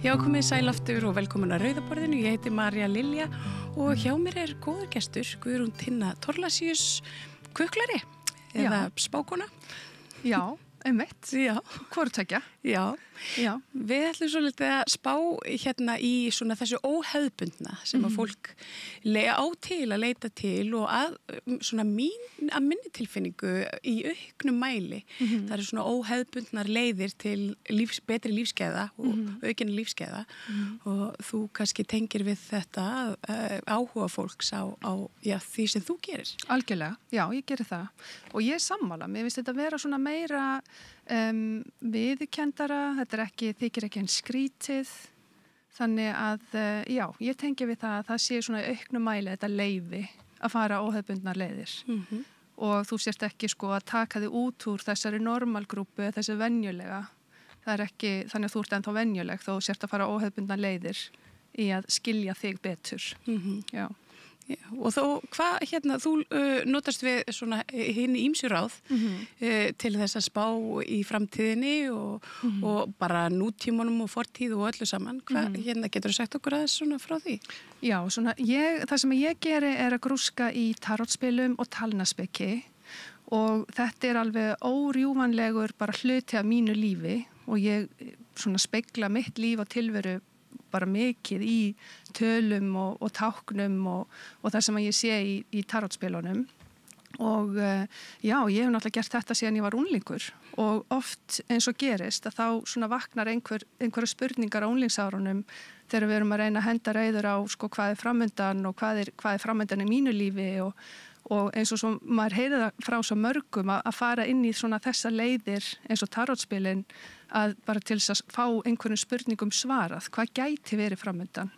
Já, komið sæl aftur og velkomin að Rauðaborðinu. Ég heiti Marja Lilja og hjá mér góður gestur, Guðrún Tinna Thorlacius, kuklari eða spákona. Já, einmitt. Já. Hvoru tveggja. Já. Já. Við ætlum svolítið að spá hérna í svona þessu óhefðbundna sem að fólk á til að leita til og að svona minni tilfinningu í auknum mæli. Það eru svona óhefðbundnar leiðir til betri lífsgæða og aukinni lífsgæða og þú kannski tengir við þetta áhuga fólks á því sem þú gerir. Algjörlega, já, ég gerir það. Og ég er sammála, mér finnst þetta vera svona meira viðurkenndara, þetta þykir ekki eins skrítið, þannig að, já, ég tengi við það að það sé svona auknum mæli þetta leyfi að fara óhefðbundnar leiðir og þú sért ekki sko að taka þig út úr þessari normalgrúpu, þessi venjulega, það er ekki, þannig að þú ert ennþá venjuleg þó sért að fara óhefðbundnar leiðir í að skilja þig betur, já. Já, og þú notast við svona hinn ýmsu ráð til þess að spá í framtíðinni og bara nútímanum og fortíð og öllu saman. Getur þú sagt okkur aðeins svona frá því? Já, það sem ég geri er að grúska í tarotspilum og talnaspeki og þetta er alveg órjúvanlegur bara hluti af mínu lífi og ég svona spegla mitt líf og tilveru bara mikið í tölum og táknum og það sem ég sé í tarotspilunum og já, ég hef náttúrulega gert þetta síðan ég var unglingur og oft eins og gerist að þá svona vaknar einhverja spurningar á unglingsárunum þegar við erum að reyna að henda reiður á sko hvað framundan og hvað er framundan í mínu lífi og eins og svo maður heyrir það frá svo mörgum að fara inn í svona þessa leiðir eins og tarotspilin að bara til þess að fá einhverjum spurningum svarað, hvað gæti verið framundan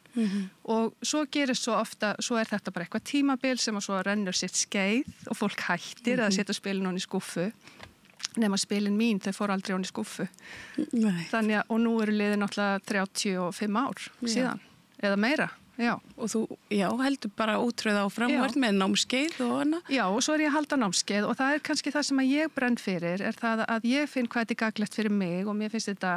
og svo gerist svo ofta, svo er þetta bara eitthvað tímabil sem að svo rennur sitt skeið og fólk hættir að setja spilin honni í skúffu nema spilin mín, þau fóru aldrei honni í skúffu þannig að, og nú eru liðið náttúrulega 35 ár síðan, eða meira. Já. Og þú, heldur bara útröð áfram með námskeið og hana? Já, og svo er ég að halda námskeið og það er kannski það sem að ég brenn fyrir er það að ég finn hvað þetta er gagnlegt fyrir mig og mér finnst þetta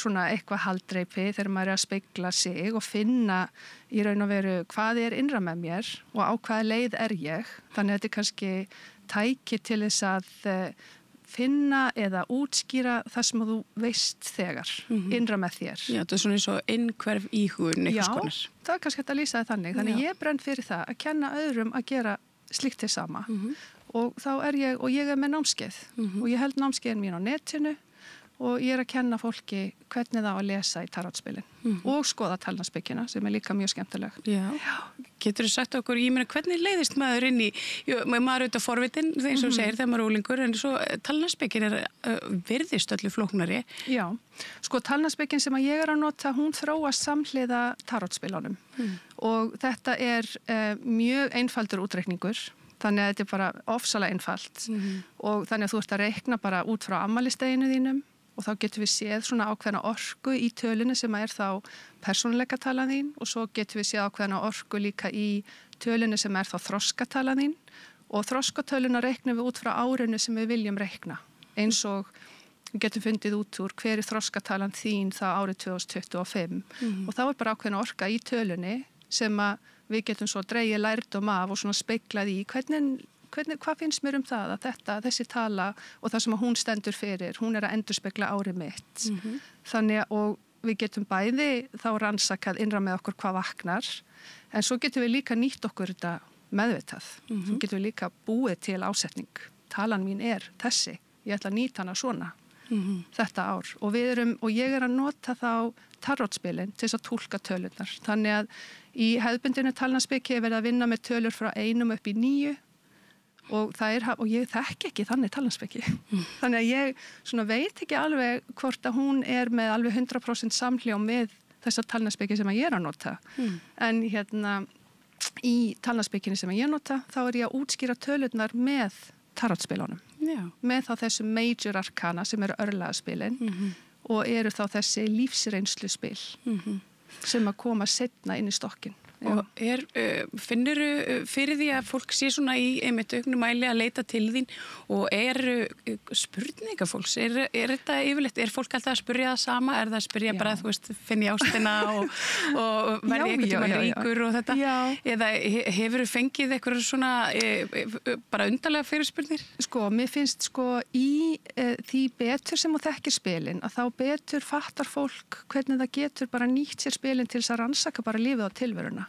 svona eitthvað haldreipi þegar maður er að spegla sig og finna í raun og veru hvað er innra með mér og á hvaða leið er ég. Þannig að þetta er kannski tæki til þess að finna eða útskýra það sem þú veist þegar, innra með þér. Já, þetta er svona eins og innhverf íhugun einhvers konar. Já, það er kannski hægt að lýsa það þannig. Þannig ég brenn fyrir það að kenna öðrum að gera slíkt til sama. Og þá er ég er með námskeið og ég held námskeiðin mín á netinu og ég er að kenna fólki hvernig það á að lesa í tarotspilin og skoða talnaspekina sem er líka mjög skemmtileg. Já. Getur þú sagt okkur, ég meina hvernig leiðist maður inn í, maður auðvitað forvitin eins og segir þegar maður er unglingur en svo talnaspekin virðist öllu flóknari. Já, sko talnaspekin sem að ég er að nota, hún þróast samhliða tarotspilunum og þetta er mjög einfaldur útreikningur. Þannig að þetta er bara ofsalega einfalt og þannig að þú ert að reikna bara út frá afmælisdeginu þínum og þá getum við séð svona ákveðna orku í tölunni sem er þá persónuleika talan þín og svo getum við séð ákveðna orku líka í tölunni sem er þá þroskatalan þín og þroskatöluna reiknum við út frá árinu sem við viljum reikna eins og við getum fundið út úr hver er þroskatalan þín þá árið 2025 og þá er bara ákveðna orka í tölunni sem að við getum svo dregið lærdóm af og svona speglað í hvað finnst mér það að þessi tala og það sem að hún stendur fyrir, hún er að endurspegla árið mitt. Þannig að og við getum bæði þá rannsakað innra með okkur hvað vaknar, en svo getum við líka nýtt okkur þetta meðvitað. Svo getum við líka búið til ásetning. Talan mín er þessi, ég ætla að nýta hana svona þetta ár og ég er að nota þá tarotspilin til þess að túlka tölurnar. Þannig að í hefðbundinu talnaspeki er verið að vinna með tölur frá 1 upp í 9 og ég þekki ekki þannig talnaspeki. Þannig að ég svona veit ekki alveg hvort að hún er með alveg 100% samhljóm með þessa talnaspeki sem ég er að nota. En í talnaspekinu sem ég nota þá er ég að útskýra tölurnar með tarotspilunum. Með þá þessu major arkana sem eru örlagaspilin og eru þá þessi lífsreynsluspil sem að koma seinna inn í stokkin Og finnur fyrir því að fólk sé svona í einmitt auknum mæli að leita til þín og spurninga fólks? Þetta yfirleitt, fólk alltaf að spyrja það sama? Það að spyrja bara, þú veist, finn ég ástina og verði einhvern tíma ríkur og þetta? Já. Eða hefur þú fengið eitthvað svona bara undarlega fyrirspurnir? Sko, mér finnst í því betur sem þú þekkir spilin, að þá betur fattar fólk hvernig það getur bara nýtt sér spilin til þess að rannsaka bara lífið á tilveruna.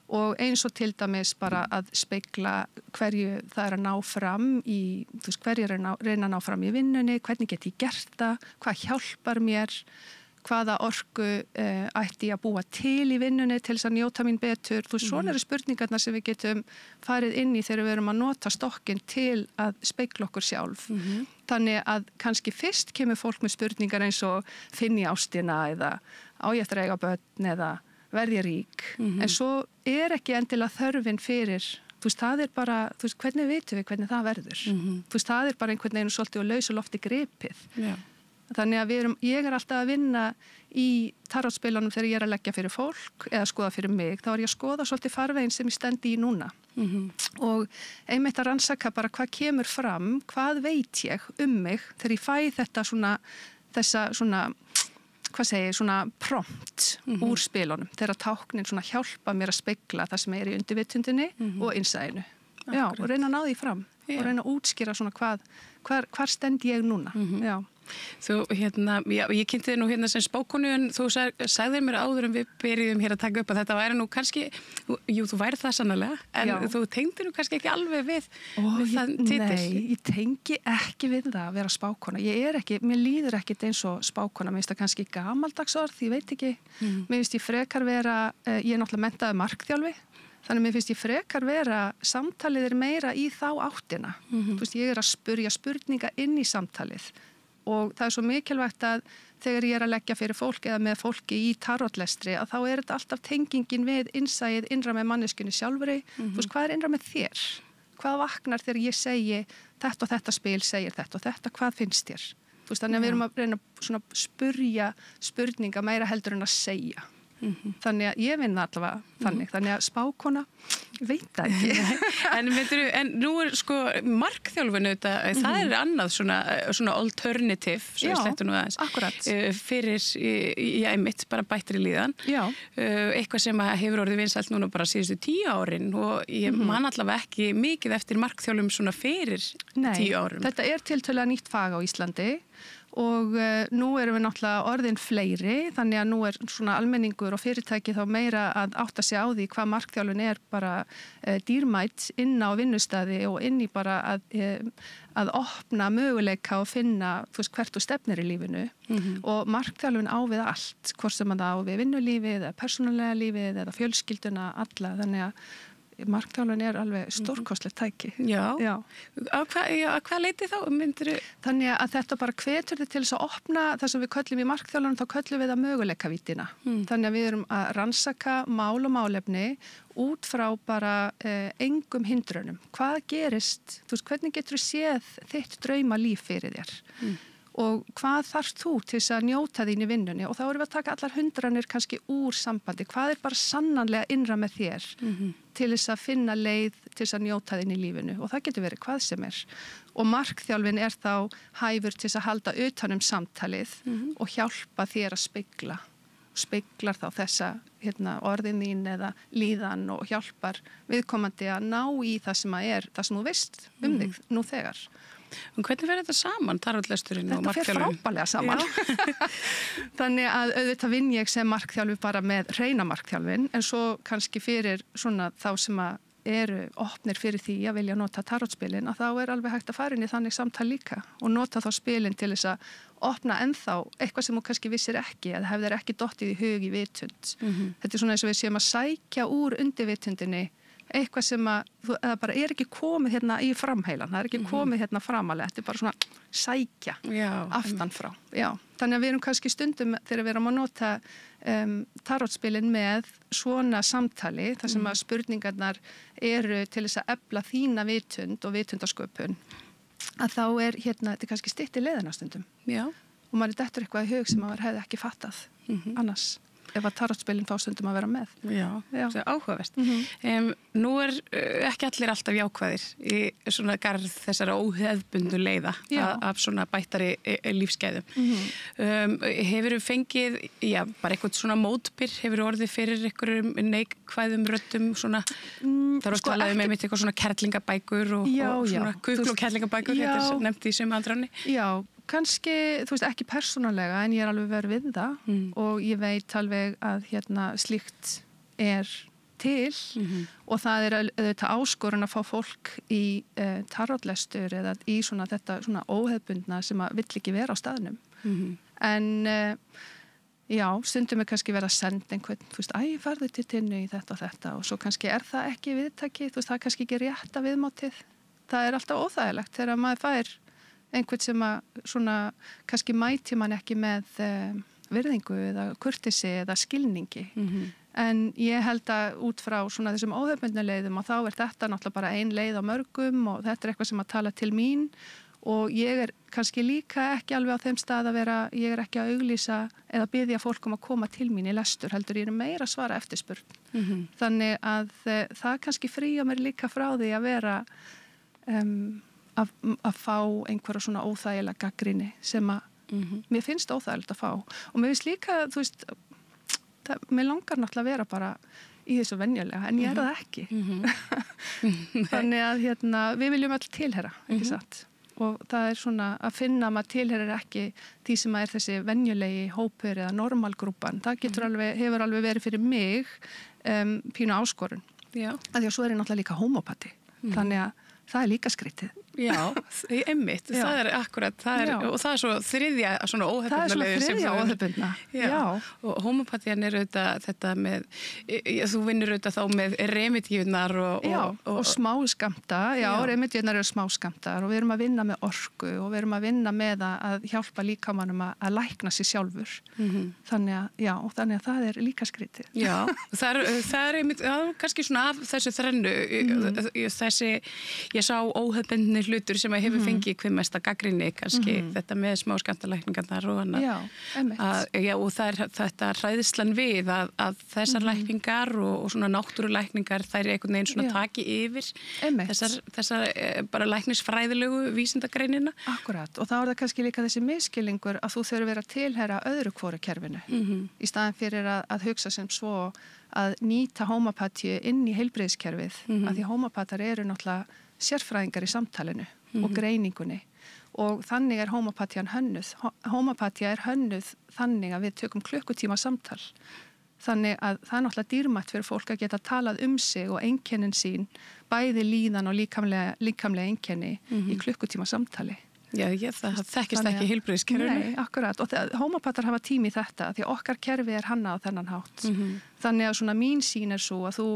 Og eins og til dæmis bara að spegla hverju það að ná fram í, þú veist, hverju reyna að ná fram í vinnunni, hvernig get ég gert það, hvað hjálpar mér, hvaða orku ætti ég að búa til í vinnunni til þess að njóta mín betur. Þú veist, svona eru spurningarna sem við getum farið inn í þegar við erum að nota stokkinn til að spegla okkur sjálf. Þannig að kannski fyrst kemur fólk með spurningar eins og finn ég ástina eða á ég eftir að eiga börn eða verð ég rík. En svo ekki endilega þörfin fyrir, þú veist, það bara, þú veist, hvernig vitum við hvernig það verður? Þú veist, það bara einhvern veginn svolítið og lausu lofti gripið. Já. Þannig að ég alltaf að vinna í tarotspilunum þegar ég að leggja fyrir fólk eða skoða fyrir mig, þá ég að skoða svolítið farveginn sem ég stendi í núna. Og einmitt að rannsaka bara hvað kemur fram, hvað veit ég mig þegar ég fæ þetta svona prompt úr spilunum, þegar táknin svona hjálpa mér að spegla það sem í undirvitundinni og innsæinu. Já, og reyna að ná því fram og reyna að útskýra svona hvar stend ég núna. Já. Þú, ég kynnti þig nú sem spákonu en þú sagðir mér áður en við byrjuðum hér að taka upp að þetta væri nú kannski, þú væri það sannarlega, en þú tengdir nú kannski ekki alveg við það titil. Nei, ég tengi ekki við það að vera spákona. Mér líður ekkit eins og spákona, mér finnst það kannski gamaldags orð, ég veit ekki. Mér finnst ég frekar vera, ég náttúrulega menntaði markþjálfi, þannig mér finnst ég frekar vera, samtalið meira í þá áttina. Þú veist, ég að spurja spurninga inn í samtalið. Og það svo mikilvægt að þegar ég að leggja fyrir fólk eða með fólki í tarotlestri að þá þetta alltaf tengingin við innsæið innra með manneskunni sjálfri. Þú veist, hvað innra með þér? Hvað vaknar þegar ég segi þetta og þetta spil segir þetta og þetta, hvað finnst þér? Þú veist, þannig að við erum að reyna svona spurja spurninga meira heldur en að segja. Þannig að ég vinna allavega þannig að spákona veit það ekki. En nú markþjálfun það annað svona alternative akkurat fyrir einmitt bara bættri líðan. Eitthvað sem hefur orðið vinsælt núna bara síðustu 10 árin og ég man allavega ekki mikið eftir markþjálfum svona fyrir 10 árum. Þetta tiltölulega nýtt fag á Íslandi. Og nú erum við náttúrulega orðin fleiri, þannig að nú svona almenningur og fyrirtæki þá meira að átta sig á því hvað markþjálfun bara dýrmætt inn á vinnustæði og inn í bara að opna möguleika og finna, þú veist, hvert þú stefnir í lífinu. Og markþjálfun á við allt, hvort sem það á við vinnulífið eða persónulega lífið eða fjölskylduna alla, þannig að markþjálfun alveg stórkostlegt tæki. Já. Að hvað leiti þá? Þannig að þetta bara hvetur þið til þess að opna það sem við köllum í markþjálfun, þá köllum við það möguleikavítina. Þannig að við erum að rannsaka mál og málefni út frá bara engum hindrunum. Hvað gerist? Þú veist, hvernig getur þú séð þitt drauma líf fyrir þér? Og hvað þarft þú til þess að njóta þín í vinnunni? Og þá erum við að taka allar hundranir kannski úr sambandi. Hvað bara sannanlega innra með þér til þess að finna leið til þess að njóta þín í lífinu? Og það getur verið hvað sem Og markþjálfin þá hæfur til þess að halda utan samtalið og hjálpa þér að spegla. Speglar þá þessa orðin þín eða líðan og hjálpar viðkomandi að ná í það sem það sem þú veist þig nú þegar. En hvernig fer þetta saman, tarotlesturinn og markþjálfun? Þetta fer frábærlega saman. Þannig að auðvitað vinn ég sem markþjálfi bara með hreina markþjálfin, en svo kannski fyrir svona þá sem eru opnir fyrir því að vilja nota tarotspilin, að þá alveg hægt að fara inn í þannig samtal líka og nota þá spilin til þess að opna ennþá eitthvað sem þú kannski vissir ekki eða hefðir ekki dottið í hug í vitund. Þetta svona eins og við séum að sækja úr undirvitundinni eitthvað sem það bara ekki komið hérna í framheilan, það ekki komið hérna framalega, þetta bara svona sækja aftan frá. Já. Þannig að við erum kannski stundum þegar við erum að nota tarotspilin með svona samtali, þar sem að spurningarnar eru til þess að efla þína vitund og vitundasköpun, að þá þetta kannski stytt í leiðina stundum. Já. Og maður dettur eitthvað í hug sem maður hefði ekki fattað annars. ef að tarotspilin fá stundum að vera með. Já. Það er áhugavert. Nú ekki allir alltaf jákvæðir í svona garð þessara óhefbundu leiða af svona bættari lífsgæðum. Hefurðu fengið, bara eitthvað svona mótbyr, hefurðu orðið fyrir einhverjum neikvæðum röddum svona, þar varst talaðu með mitt eitthvað svona kerlingabækur og svona kukl- og kerlingabækur, þetta er nefnt í sem andráni. Já, kannski, þú veist, ekki persónulega en ég er alveg verið við það og ég veit alveg að slíkt er til og það er auðvitað áskorun að fá fólk í tarotlestur eða í svona þetta svona óhefbundna sem að vill ekki vera á staðnum. En stundum er kannski verið að senda einhvern, þú veist, farðu til Tinnu í þetta og þetta og svo kannski er það ekki viðtaki, þú veist, það er kannski ekki rétta viðmátið. Það er alltaf óþægilegt þegar maður fær einhvern sem að svona kannski mæti mann ekki með virðingu eða kurteisi eða skilningi. En ég held að út frá svona þessum óhefbundnu leiðum og þá er þetta náttúrulega bara ein leið á mörgum og þetta er eitthvað sem að tala til mín og ég er kannski líka ekki alveg á þeim stað að vera, ég er ekki að auglýsa eða biðja fólk að koma til mín í lestur, heldur ég er meira að svara eftirspurn. Þannig að það kannski fría mér líka frá því að vera að fá einhverja svona óþægilega gagnrýni sem að mér finnst óþægilegt að fá og mér finnst líka, þú veist, mér langar náttúrulega að vera bara í þessu venjulega, en ég er það ekki. Þannig að við viljum öll tilheyra, ekki satt? Og það er svona að finna að maður tilheyrir ekki því sem er þessi venjulegi hópur eða normalgrúpan. Það hefur alveg verið fyrir mig pínu áskorun. Af því að svo er ég náttúrulega líka hómópati. Þannig að það er líka skrítið. Já, einmitt, það er akkurat, og það er svo þriðja svona óhefbundna leiðir sem það er svona þriðja óhefbundna, já. Og hómópatían er auðvitað þetta með, þú vinnur auðvitað þá með remedíunar og smáskammta, remedíunar eru smáskammtar og við erum að vinna með orku og við erum að vinna með að hjálpa líkamannum að lækna sig sjálfur. Þannig að það er líka skrítið. Já, það er einmitt, kannski svona af þessu þrennu, ég sá óhefbundni hlutur sem að hefur fengið hver mesta gagnrýni kannski þetta með smáskammtalækningarnar og annað. Og það er þetta hræðslan við að þessar lækningar og svona náttúrulækningar þær er einhvern veginn svona taki yfir þessar bara læknisfræðilegu vísindagreinina. Akkurat, og þá er það kannski líka þessi misskilningur að þú þurfir að tilheyra öðru hvoru kerfinu í staðan fyrir að hugsa sem svo að nýta hómópatíu inn í heilbrigðiskerfið að því hómópatar eru náttúrulega sérfræðingar í samtalinu og greiningunni og þannig er hómópatían hönnuð. Hómópatía er hönnuð þannig að við tökum klukkutíma samtal. Þannig að það er náttúrulega dýrmætt fyrir fólk að geta talað sig og einkennin sín, bæði líðan og líkamlega einkenni í klukkutíma samtali. Já, það þekkist ekki í heilbrigðiskerfinu. Nei, akkurat. Og hómópatar hafa tími í þetta því okkar kerfi er hannað á þennan hátt. Þannig að svona mín sýn er svo að þú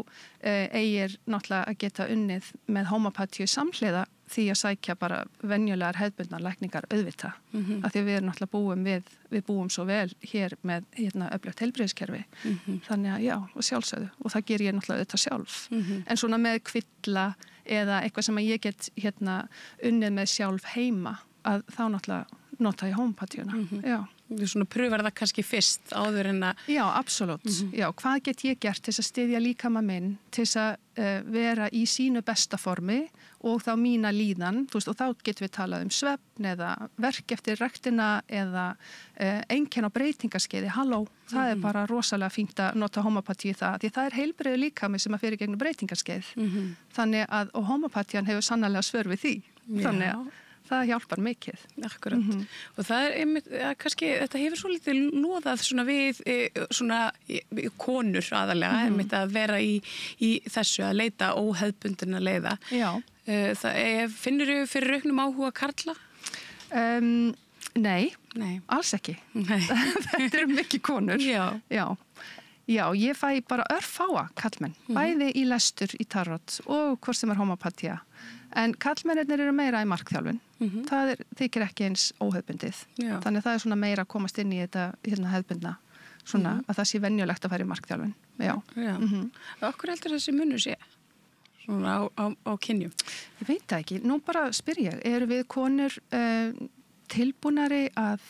eigir náttúrulega að geta unnið með hómópatíu samhliða því að sækja bara venjulegar hefðbundnar lækningar auðvitað. Af því að við erum náttúrulega við búum svo vel hér með öflugt heilbrigðiskerfi. Þannig að og sjálfsögðu. Og það ger ég náttúrulega auðvitað sjálf. En svona með kvilla eða eitthvað sem að ég get unnið með sjálf heima að þá náttúrulega nota ég hómópatíuna. Þú svona pröfar það kannski fyrst áður en að... Já, absolutt. Já, hvað get ég gert til að styðja líkama minn, til að vera í sínu besta formi og þá mína líðan, þú veist, og þá getum við talað svefn eða verk eftir ræktina eða einkenni á breytingaskeiði. Halló, það er bara rosalega fínt að nota hómópatíu því það er heilbrigður líkami sem að fyrir gegnum breytingaskeið. Þannig að, og hómópatían hefur sannarlega svör við því. Þannig að það hjálpar mikið. Akkurat. Og það er einmitt, kannski, þetta hefur svo litið loðað svona við svona konur aðalega, einmitt að vera í þessu að leita óhefbundina leiða. Já. Finnur þau fyrir auknum áhuga karla? Nei, alls ekki. Þetta eru mikið konur. Já, ég fæ bara örfáa kallmenn, bæði í lestur í tarot og hvort sem er hómópatíu. En kallmennirnir eru meira í markþjálfun. Það þykir ekki eins óhefbundið. Þannig að það er svona meira að komast inn í þetta hefbundna, svona að það sé venjulegt að fara í markþjálfun. Já. Okkur heldur þessi munur sé svona á kynjum? Ég veit það ekki. Nú bara spyr ég, eru við konur tilbúnari að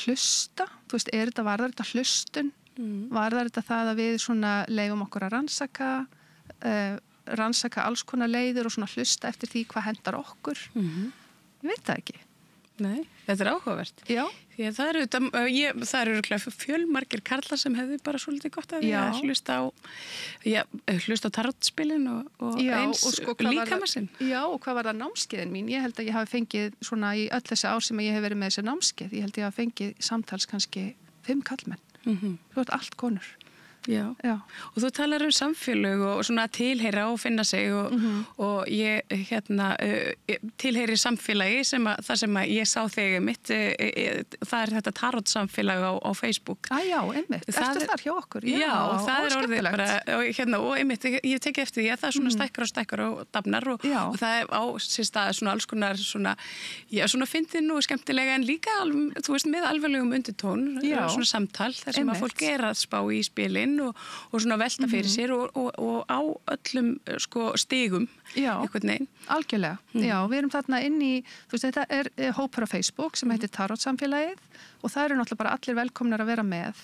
hlusta, þú veist, varðar þetta hlustun, varðar þetta það að við svona leifum okkur að rannsaka alls konar leiðir og svona hlusta eftir því hvað hendar okkur. Ég veit það ekki. Nei, þetta áhugavert. Já. Því að það eru fjölmargir karlar sem hefðu bara svolítið gott að hlusta á tarotspilin og eins og líkamassinn. Já, og hvað var það námskeiðin mín? Ég held að ég hafi fengið svona í öll þessi ár sem ég hef verið með þessi námskeið. Ég held að ég hafi fengið samtals kannski 5 kallmenn. Þú ert allt konur. Já. Og þú talar samfélög og svona tilheyra og finna sig og ég tilheyri samfélagi þar sem ég sá þig mitt, það þetta tarot samfélag á Facebook. Já, einmitt, ertu þar hjá okkur? Já, og það orðið bara og einmitt, ég teki eftir því að það svona stækkar og dafnar og það á sér stað svona alls konar svona fyndin og skemmtilega en líka, þú veist, með alvarlegum undirtón, svona samtal þar sem að fólk að spá í spilin og svona velta fyrir sér og á öllum stigum einhvern veginn. Algjörlega. Já, við erum þarna inn í, þú veist, þetta er hópur á Facebook sem heitir Tarot samfélagið og það eru náttúrulega bara allir velkomnar að vera með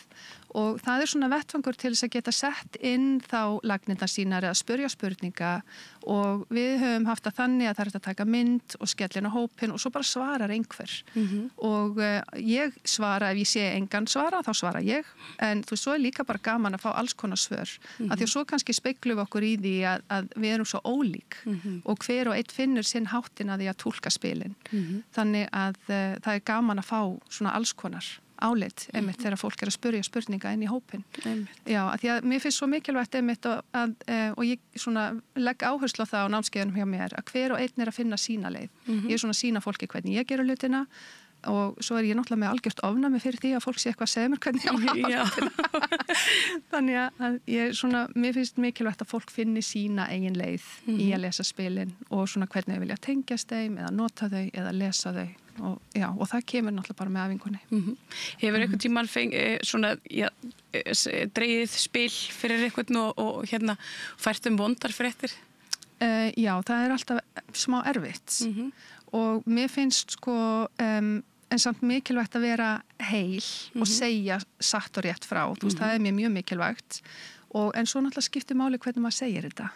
og það er svona vettfangur til þess að geta sett inn þá lagnirnar sínar eða spyrja spurninga og við höfum haft það þannig að það er að taka mynd og skellin á hópin og svo bara svarar einhver og ég svara, ef ég sé engan svara þá svara ég, en þú veist, svo er líka bara gaman að fá alls konar svör að því að svo kannski speglum við okkur í því að við erum svo ólík og hver og einn finnur sinn háttin að því að túlka spilin þannig að það er gaman að fá svona alls konar álit einmitt þegar fólk að spyrja spurninga inn í hópin. Já, að því að mér finnst svo mikilvægt einmitt og ég svona legg áherslu á það á námskeiðunum hjá mér að hver og einn að finna sína leið. Ég er svona sína fólki hvernig ég gera hlutina og svo er ég náttúrulega með algjört ofnæmi fyrir því að fólk sé eitthvað að segja mér hvernig ég á hlutina. Þannig að mér finnst mikilvægt að fólk finni sína eigin leið í að lesa spilin og svona hvernig þau vilja tengjast þeim eða nota þau eða lesa þau. Og það kemur náttúrulega bara með æfingunni. Hefur einhvern tímann dregið spil fyrir einhvern og fært vondar fréttir? Já, það er alltaf smá erfitt og mér finnst en samt mikilvægt að vera heil og segja satt og rétt frá. Þú veist, það er mér mjög mikilvægt en svo náttúrulega skiptir máli hvernig maður segir þetta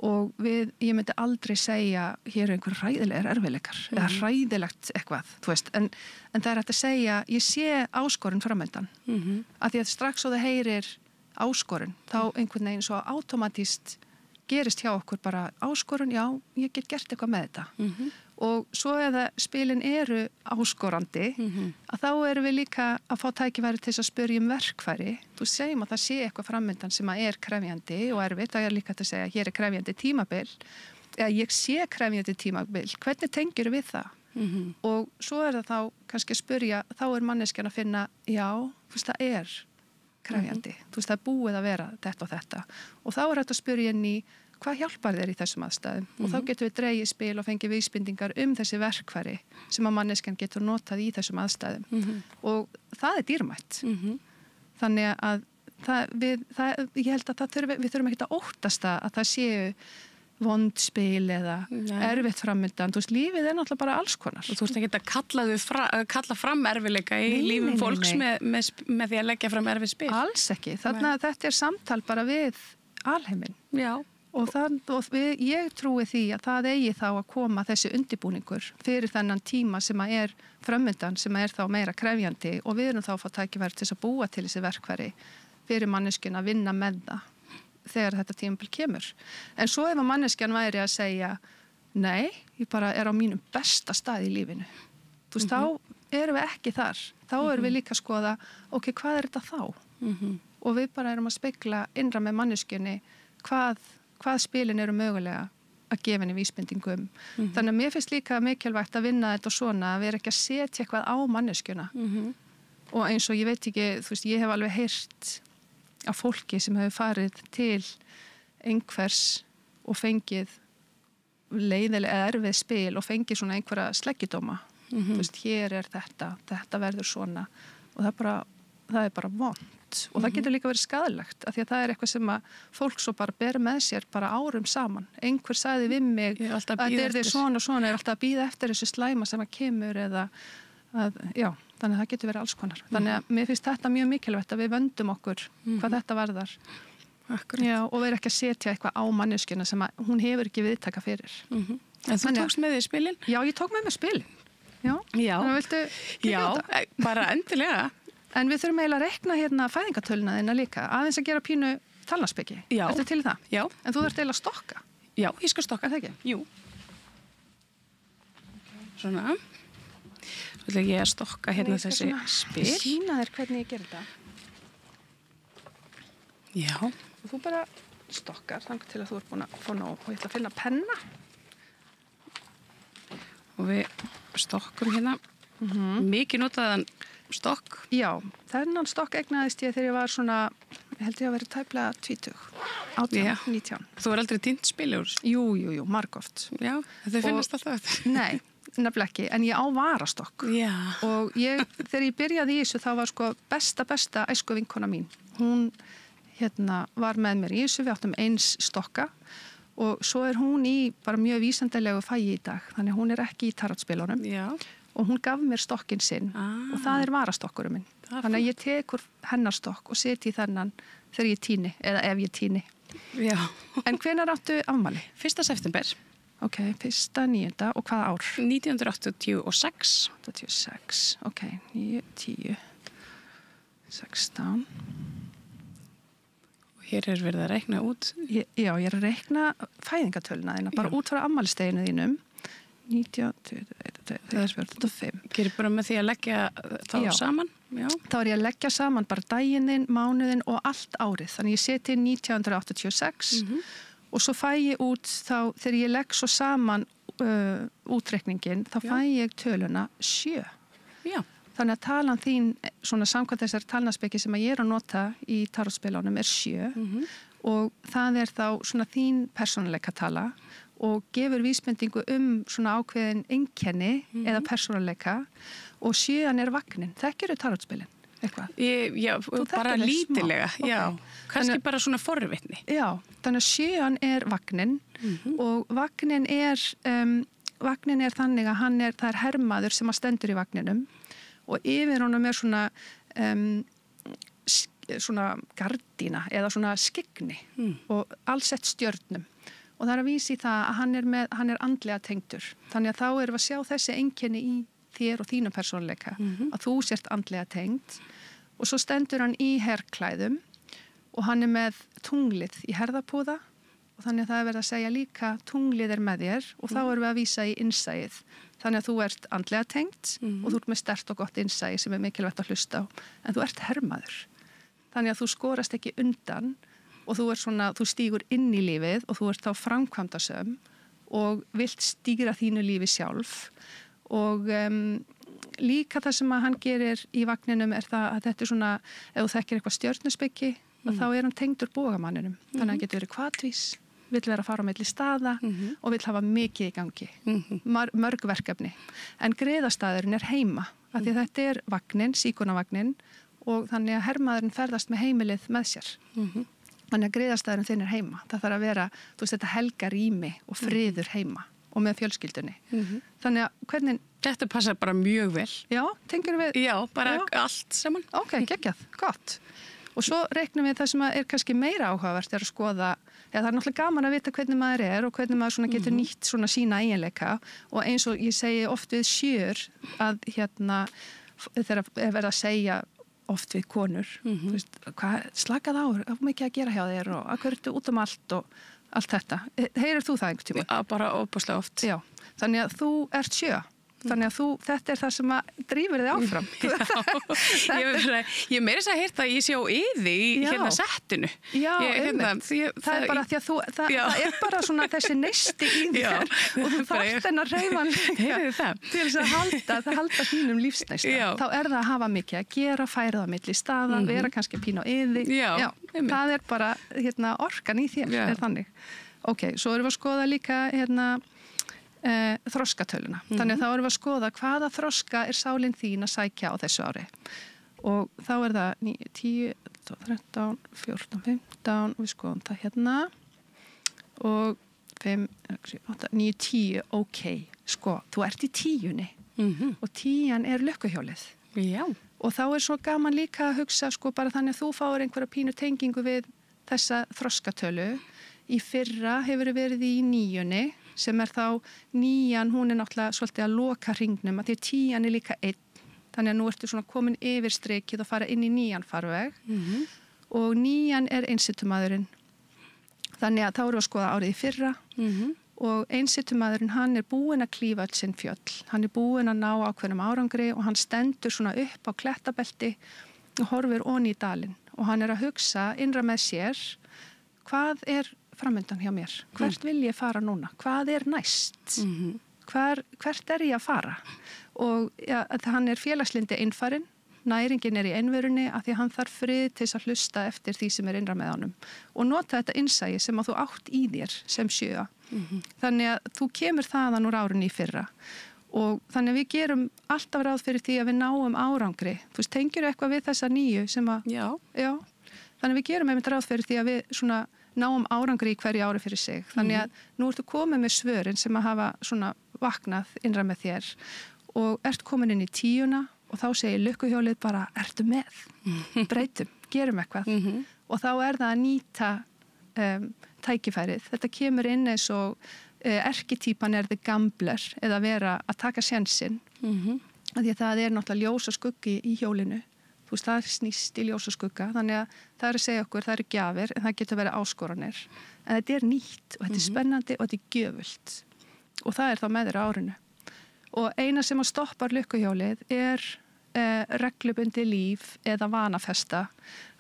og ég myndi aldrei segja hér er einhver hræðilegar erfiðleikar eða hræðilegt eitthvað, þú veist en það er hægt að segja, ég sé áskorun framöndan, að því að strax og það heyrir áskorun þá einhvern veginn svo automatískt gerist hjá okkur bara áskorun, já, ég get gert eitthvað með þetta og svo eða spilin eru áskorandi að þá erum við líka að fá tækifæri til þess að spyrja verkfæri. Þú segjum að það sé eitthvað framöndan sem er krefjandi og erfitt, það er líka að segja hér er krefjandi tímabil eða ég sé krefjandi tímabil, hvernig tengir við það? Og svo er það þá kannski að spyrja, þá er manneskjan að finna já, þú veist, það er krefjandi, þú veist, það er búið að vera þetta og þetta og þá er þetta að spyrja inn í hvað hjálpar þér í þessum aðstæðum og þá getum við dregið spil og fengið vísbendingar þessi verkfæri sem að manneskjan getur notað í þessum aðstæðum og það er dýrmætt þannig að ég held að við þurfum ekkert að óttast að það séu vond spil eða erfitt framöndan, þú veist, lífið er náttúrulega bara alls konar. Og þú veist ekki að kalla fram erfiðleika í lífum fólks með því að leggja fram erfið spil. Alls ekki, þannig að þetta er samtal bara við alheiminn. Já. Og ég trúi því að það eigi þá að koma þessi undirbúningur fyrir þennan tíma sem að er framöndan, sem er þá meira krefjandi og við erum þá að fá tækifæri til þess að búa til þessi verkfæri fyrir manneskjuna að vinna með það þegar þetta tímabil kemur. En svo ef að manneskjan væri að segja nei, ég bara er á mínum besta stað í lífinu. Þú veist, þá erum við ekki þar. Þá erum við líka að skoða, ok, hvað er þetta þá? Og við bara erum að spegla innra með manneskjunni hvað spilin eru mögulega að gefa henni vísbendingum. Þannig að mér finnst líka mikilvægt að vinna þetta svona, að vera ekki að setja eitthvað á manneskjuna. Og eins og ég veit ekki, þú veist, ég hef alveg heyrt af fólki sem hefur farið til einhvers og fengið leiðilega erfið spil og fengið svona einhverja sleggjudóma. Þú veist, hér er þetta verður svona og það er bara vont og það getur líka verið skaðlegt af því að það er eitthvað sem að fólk svo bara ber með sér bara árum saman. Einhver sagði við mig að þetta er svona og svona, er alltaf að bíða eftir þessu slæma sem að kemur eða að, já, þannig að það getur verið alls konar. Þannig að mér finnst þetta mjög mikilvægt að við vöndum okkur hvað þetta varðar. Akkurat. Já, og vera ekki að setja eitthvað á manneskjuna sem að hún hefur ekki viðtaka fyrir. En þú tókst með þig spilin? Já, ég tók með mér spilin. Já. Þannig að viltu Já, bara endilega. En við þurfum eiginlega að rekna hérna fæðingatöluna þína líka, aðeins að gera pínu talnaspeki. Já. Ertu til í það? Já. En þú þarft eiginlega að stokka. Já, ég skal stokka. Er það ekki? Jú. Svona. Svo ætla ég að stokka hérna þessi spil. Ég sýna þér hvernig ég ger þetta. Já. Og þú bara stokkar þannig til að þú ert búin að fá nóg og ég ætla að finna penna. Og við stokkum hérna. Mikið notaðan stokk. Já, þennan stokk eignaðist ég þegar ég var svona, ég held ég að vera tæplega 20, 18, 19. Þú er aldrei týnt spiljur? Jú, margoft. Já, þau finnast alltaf eftir. Nei, nefnilega ekki, en ég á varastokk. Já. Og þegar ég byrjaði í þessu, þá var sko besta æsku vinkona mín. Hún var með mér í þessu, við áttum eins stokka og svo er hún í bara mjög vísendalegu fæi í dag, þannig hún er ekki í tarotspilunum. Já. Og hún gaf mér stokkinn sinn og það er varastokkurinn minn. Þannig að ég tekur hennar stokk og seti í þennan þegar ég tíni, eða ef ég tíni. Já. En hvenær áttu afmæli? 1. september. Ok, 1.9. og hvaða ár? 1986. 86, ok, 9, 10, 16. Og hér er verið að reikna út. Já, ég er að reikna fæðingatöluna þína, bara út frá afmælisteginu þínum. 19, 25. Gerir bara með því að leggja þá saman? Já. Þá er ég að leggja saman bara daginn, mánuðin og allt árið. Þannig ég seti 1986 og svo fæ ég út þá, þegar ég legg svo saman útreikningin, þá fæ ég töluna 7. Já. Þannig að talan þín, svona samkvæmt þessar talnaspeki sem ég er að nota í tarotspilunum er 7 og það er þá svona þín persónuleika tala og gefur vísbendingu svona ákveðin einkenni eða persónuleika og 7 er vagnin. Þekkirðu tarotspilin eitthvað? Já, bara lítilega. Já, kannski bara svona forvitni. Já, þannig að 7 er vagnin og vagnin er þannig að það er hermaður sem að stendur í vagninum og yfir honum er svona gardína eða svona skygni og allsett stjörnum. Og það er að vísa í það að hann er andlega tengdur. Þannig að þá erum við að sjá þessi einkenni í þér og þínum persónuleika. Að þú sért andlega tengd. Og svo stendur hann í herklæðum og hann er með tunglið í herðapúða. Og þannig að það er verið að segja líka tunglið er með þér og þá erum við að vísa í innsæið. Þannig að þú ert andlega tengd og þú ert með sterkt og gott innsæið sem er mikilvægt að hlusta á. En þú ert hermaður. Þannig að þú skorast ekki undan og þú stígur inn í lífið og þú ert þá framkvæmdasöm og vilt stýra þínu lífi sjálf og líka það sem að hann gerir í vagninum er það að þetta er svona, ef þú þekkir eitthvað stjörnuspeki þá er hann tengdur bógamanninum þannig að hann getur verið hvatvís, vill vera að fara á milli staða og vill hafa mikið í gangi, mörg verkefni en greiðastæðurinn er heima af því að þetta er vagnin, síkunavagnin og þannig að hermaðurinn ferðast með heimilið með sér Þannig að greiðastæðurinn þinn er heima. Það þarf að vera, þú veist, þetta helga rými og friður heima og með fjölskyldunni. Þannig að hvernig... Þetta passar bara mjög vel. Já, tengur við... Já, bara allt saman. Ok, geggjað, gott. Og svo reiknum við það sem er kannski meira áhugavert er að skoða, það er náttúrulega gaman að vita hvernig maður er og hvernig maður svona getur nýtt svona sína eiginleika og eins og ég segi oft við sjör að þegar er verið að segja oft við konur, þú veist, slakað á, mikið að gera hjá þér og að hverju ertu út allt og allt þetta. Heyrir þú það einhvern tíma? Já, bara óbúslega oft. Já, þannig að þú ert sjö. Þannig að þetta er það sem að drífur þig áfram. Ég meira þess að heyrta að ég sé á yði í hérna settinu. Já, það er bara því að það er bara svona þessi neisti í þér og þú þarft þennan hreyfanleika til þess að halda þínum lífsneista. Þá er það að hafa mikið að gera, færa það milli staða, vera kannski pínu á yði. Já, það er bara orkan í þér, er þannig. Ok, svo erum við að skoða líka þroskatöluna. Þannig að þá erum við að skoða hvaða þroska er sálin þín að sækja á þessu ári. Og þá er það 9, 10, 13, 14, 15 og við skoðum það hérna. Og 5, 8, 9, 10, ok. Sko, þú ert í 10-unni og 10 er lukkuhjólið. Já. Og þá svo gaman líka að hugsa sko bara þannig að þú fáir einhverja pínu tengingu við þessa þroskatölu. Í fyrra hefur verið í 9 sem þá 9, hún náttúrulega svolítið að loka hringnum að því 10 líka 1. Þannig að nú ertu svona komin yfir strikið og fara inn í 9 farveg og 9 einsetumaðurinn. Þannig að þá erum við að skoða árið í fyrra og einsetumaðurinn hann búinn að klífa öll sinn fjöll. Hann búinn að ná ákveðnum árangri og hann stendur svona upp á klettabelti og horfir onni í dalinn og hann að hugsa innra með sér hvað framundan hjá mér? Hvert vil ég fara núna? Hvað næst? Hvert ég að fara? Og ja, hann félagslindi innfarinn, næringin í einverunni að því hann þarf frið til að hlusta eftir því sem innra með honum og nota þetta innsæi sem að þú átt í þér sem 7. Þannig að þú kemur þaðan úr árunni í fyrra og þannig að við gerum alltaf ráð fyrir því að við náum árangri. Þú veist, tengir eitthvað við þessa 9 sem að... Já. Þannig að við gerum einmitt ráð fyrir því að við svona náum árangri í hverju ári fyrir sig. Þannig að nú ertu komið með svörin sem að hafa svona vaknað innra með þér og ert komin inn í 10 og þá segir lukkuhjólið bara, ertu með? Breytum, gerum eitthvað. Og þá það að nýta tækifærið. Þetta kemur inn eins og erkitýpan the gambler eða vera að taka sénsinn. Því að það náttúrulega ljós og skuggi í hjólinu. Þú veist, það snýst í ljós og skugga. Þannig að það að segja okkur, það gjafir en það getur verið áskoranir. En þetta nýtt og þetta spennandi og þetta gjöfult. Og það þá með þér á árinu. Og eina sem að stoppar lukkuhjólið reglubundi líf eða vanafesta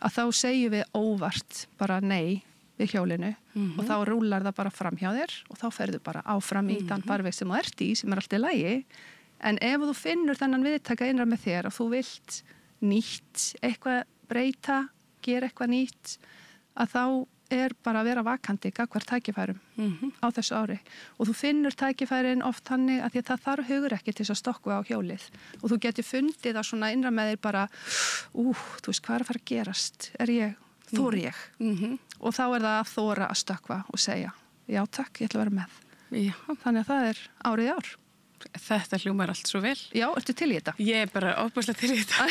að þá segjum við óvart bara nei við hjólinu og þá rúlar það bara fram hjá þér og þá ferðu bara áfram í þann farveg sem þú ert í sem allt í lagi en ef þú finnur þennan viðtaka innra með þér og þú vilt nýtt eitthvað breyta, gera eitthvað nýtt að þá bara að vera vakandi gagnvart tækifærum á þessu ári og þú finnur tækifærin oft þannig að því að það þarf hugur ekki til að stokka á hjólið og þú getur fundið það svona innra með þér bara þú veist hvað að fara að gerast þóri ég og þá það að þóra að stökkva og segja já takk, ég ætla að vera með þannig að það árið í ár. Þetta hljómar allt svo vel. Já, ertu til í þetta? Ég bara ofboðslega til í þetta.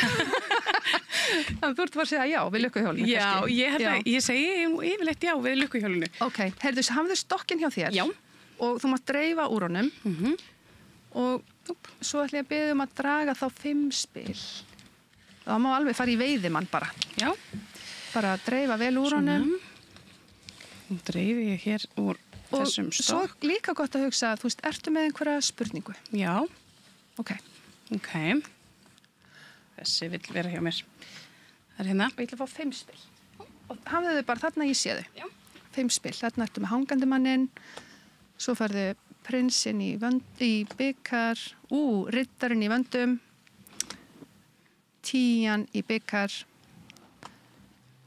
Þannig þú ert bara að segja já við lukkuhjólinu. Já, ég segi yfirleitt já við lukkuhjólinu. Ok, heyrðu, hafðu stokkinn hjá þér. Já. Og þú mátt dreifa úr honum. Og svo ætla ég að biðja að draga þá 5 spil. Það má alveg fara í veiðimann bara. Já. Bara dreifa vel úr honum. Nú dreifi ég hér úr þessum stokk. Og svo líka gott að hugsa, þú veist, ertu með einhverja spurningu? Já. Ok. Þessi vill vera hjá mér. Það hérna. Og ég ætla að fá 5 spil. Og hafðu þau bara, þarna ég sé þau. Já. 5 spil. Þarna ertu með hangandi manninn. Svo færðu prinsinn í bikar. Riddarinn í vöndum. 10 í bikar.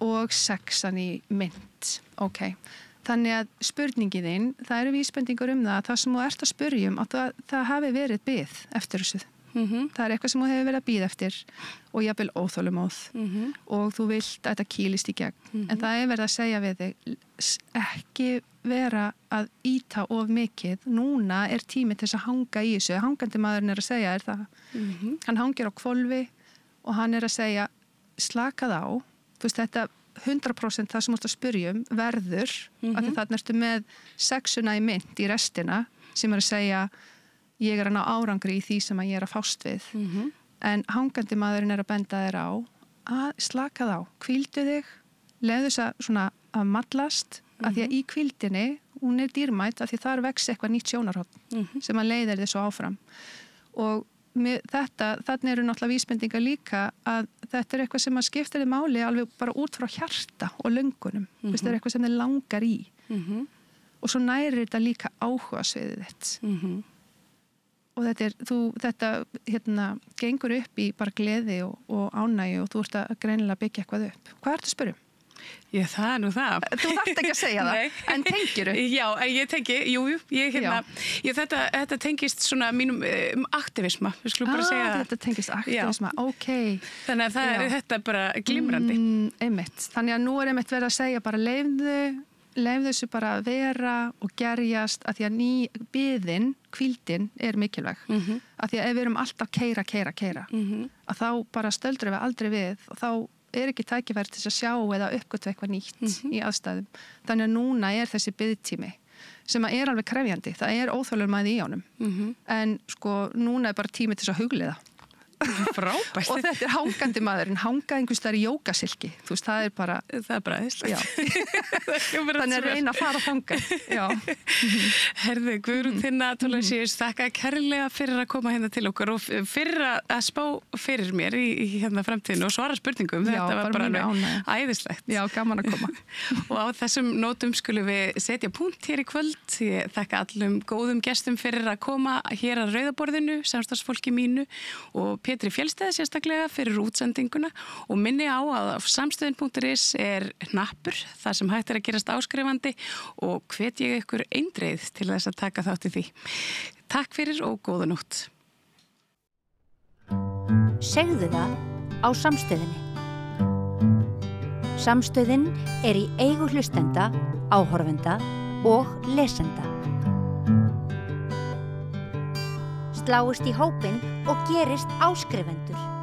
Og 6 í mynt. Ok. Þannig að spurningin þín, það vísbendingur það sem þú ert að spyrja að það hafi verið bið eftir þessu. Það eitthvað sem þú hefur verið að bíða eftir og jafnvel óþolumóð og þú vilt að þetta kýlist í gegn. En það verið að segja við þig, ekki vera að ýta of mikið. Núna tími til þess að hanga í þessu. Hangandi maðurinn að segja það. Hann hangir á hvolfi og hann að segja, slakað á. Þú veist, þetta 100% það sem þú ert að spyrja verður, af því þarna ertu með 6 í mynt í restina sem að segja ég að ná árangri í því sem að ég að fást við. En hangandi maðurinn að benda þér á að slaka þá, hvíldu þig, lefðu þess að svona að mallast, af því að í hvíldinni, hún dýrmætt, af því þar vex eitthvað nýtt sjónarhorn sem að leiðir þið svo áfram. Og þannig eru náttúrulega vísbendingar líka að þetta eitthvað sem að skipta þið máli alveg bara út frá hjarta og löngunum. Þetta eitthvað sem þið langar í. Og svo nærir þetta líka áhuga sviðið þitt. Og þetta gengur upp í bara gleði og ánægju og þú ert að greinilega byggja eitthvað upp. Hvað ertu að spyrja? Já, það nú það. Þú þarft ekki að segja það, en tengiru? Já, ég tengi, þetta tengist svona mínum aktivisma, við skulum bara segja það. Þetta tengist aktivisma, ok. Þannig að það þetta bara glimrandi. Einmitt, þannig að nú einmitt verið að segja bara leyfðu leyfðu þessu bara að vera og gerjast að því að biðin, hvíldin er mikilvæg. Að því að ef við erum alltaf keira, að þá bara stöldrum við aldrei við og þá er ekki tækifæri til að sjá eða uppgötu eitthvað nýtt í aðstæðum. Þannig að núna er þessi biðtími sem er alveg krefjandi. Það er óþolinmæði í honum. En sko, núna er bara tími til að hugleiða. Frábært. Og þetta er hangandi maðurinn, hangað einhvers staðar í jógasilki. Þú veist, það er bara... Það er bara æðislegt. Þannig að reyna að fara þangað. Já. Herðu, Guðrún Tinna Thorlacius, þakka kærlega fyrir að koma hérna til okkur og fyrir að spá fyrir mér í hérna framtíðinu og svara spurningum. Já, þetta var bara alveg æðislegt. Já, gaman að koma. Og á þessum nótum skulum við setja punkt hér í kvöld. Ég þakka allum góðum gestum fyrir að koma hér að rauðaborðinu, samstarfsfólki mínu og Pétri Fjellstæði sérstaklega fyrir útsendinguna og minni á að samstöðin.is er hnappur þar sem hægt er að gerast áskrifandi og hvet ég ykkur eindreið til þess að taka þátt í því. Takk fyrir og góða nótt. Segðu það á Samstöðinni. Samstöðin er í eigu hlustenda, áhorfenda og lesenda. Sláist í hópinn og gerist áskrifendur.